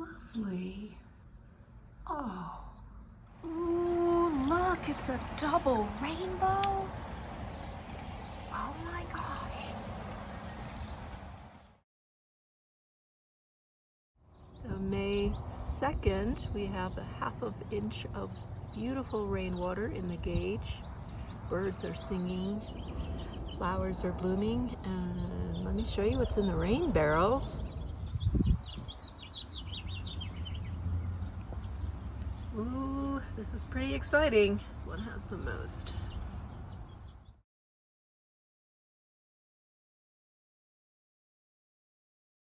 lovely. Oh. Ooh, look, it's a double rainbow. Oh my gosh. So May 2nd, we have a ½ inch of beautiful rainwater in the gauge. Birds are singing, flowers are blooming, and let me show you what's in the rain barrels. Ooh, this is pretty exciting. This one has the most.